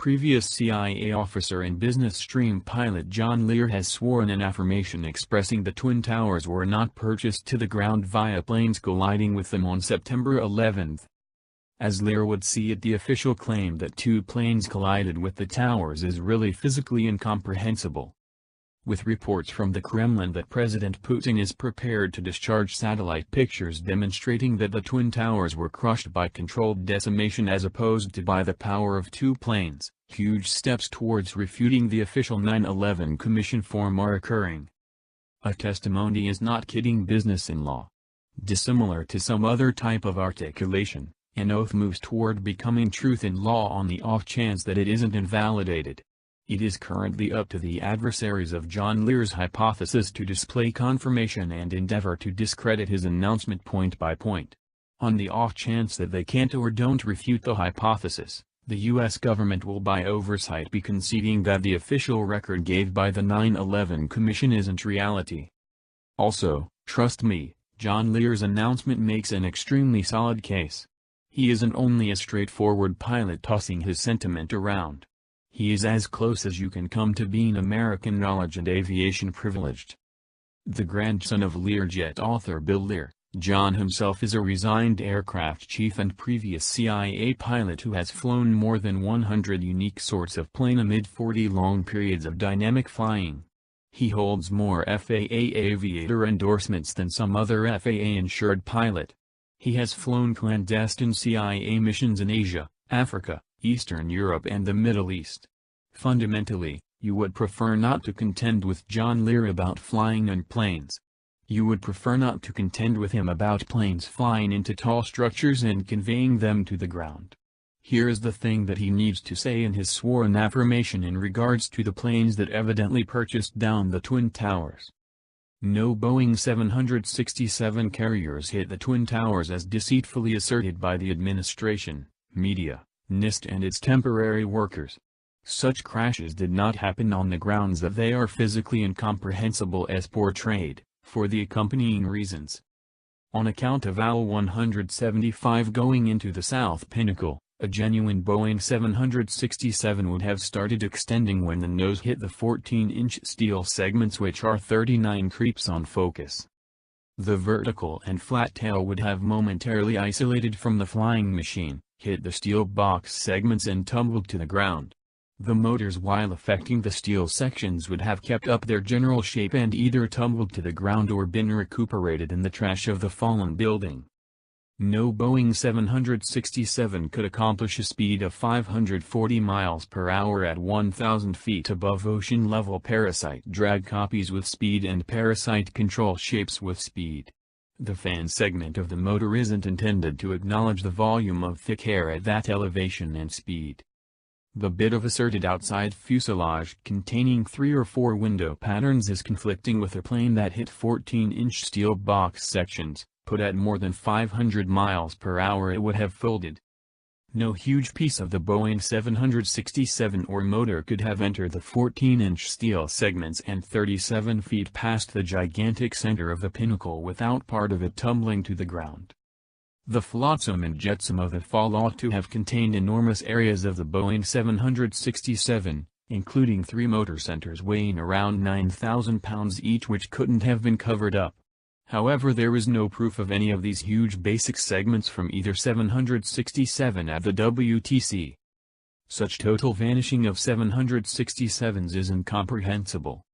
Previous CIA officer and business stream pilot John Lear has sworn an affirmation expressing the Twin Towers were not purchased to the ground via planes colliding with them on September 11. As Lear would see it, the official claim that two planes collided with the towers is really physically incomprehensible. With reports from the Kremlin that President Putin is prepared to discharge satellite pictures demonstrating that the Twin Towers were crushed by controlled decimation as opposed to by the power of two planes, huge steps towards refuting the official 9/11 Commission form are occurring. A testimony is not kidding business in law. Dissimilar to some other type of articulation, an oath moves toward becoming truth in law on the off chance that it isn't invalidated. It is currently up to the adversaries of John Lear's hypothesis to display confirmation and endeavor to discredit his announcement point by point. On the off chance that they can't or don't refute the hypothesis, the U.S. government will by oversight be conceding that the official record gave by the 9/11 Commission isn't reality. Also, trust me, John Lear's announcement makes an extremely solid case. He isn't only a straightforward pilot tossing his sentiment around. He is as close as you can come to being American knowledge and aviation privileged. The grandson of Learjet author Bill Lear, John himself is a resigned aircraft chief and previous CIA pilot who has flown more than 100 unique sorts of plane amid 40 long periods of dynamic flying. He holds more FAA aviator endorsements than some other FAA-insured pilot. He has flown clandestine CIA missions in Asia, Africa, Eastern Europe and the Middle East. Fundamentally, you would prefer not to contend with John Lear about flying in planes. You would prefer not to contend with him about planes flying into tall structures and conveying them to the ground. Here is the thing that he needs to say in his sworn affirmation in regards to the planes that evidently purchased down the Twin Towers. No Boeing 767 carriers hit the Twin Towers as deceitfully asserted by the administration, media, NIST and its temporary workers. Such crashes did not happen on the grounds that they are physically incomprehensible as portrayed, for the accompanying reasons. On account of AL-175 going into the South Pinnacle, a genuine Boeing 767 would have started extending when the nose hit the 14-inch steel segments which are 39 creeps on focus. The vertical and flat tail would have momentarily isolated from the flying machine, hit the steel box segments and tumbled to the ground. The motors while affecting the steel sections would have kept up their general shape and either tumbled to the ground or been recuperated in the trash of the fallen building. No Boeing 767 could accomplish a speed of 540 miles per hour at 1,000 feet above ocean level. Parasite drag copies with speed and parasite control shapes with speed. The fan segment of the motor isn't intended to acknowledge the volume of thick air at that elevation and speed. The bit of asserted outside fuselage containing 3 or 4 window patterns is conflicting with a plane that hit 14-inch steel box sections. Put at more than 500 miles per hour it would have folded. No huge piece of the Boeing 767 or motor could have entered the 14-inch steel segments and 37 feet past the gigantic center of the pinnacle without part of it tumbling to the ground. The flotsam and jetsam of the fall ought to have contained enormous areas of the Boeing 767, including 3 motor centers weighing around 9,000 pounds each which couldn't have been covered up. However, there is no proof of any of these huge basic segments from either 767 at the WTC. Such total vanishing of 767s is incomprehensible.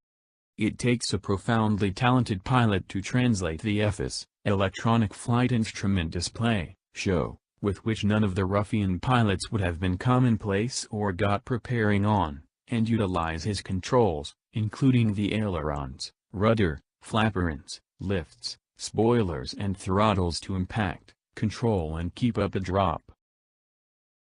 It takes a profoundly talented pilot to translate the EFIS, electronic flight instrument display, show, with which none of the ruffian pilots would have been commonplace or got preparing on, and utilize his controls, including the ailerons, rudder, flaperons, lifts, spoilers and throttles to impact, control and keep up a drop.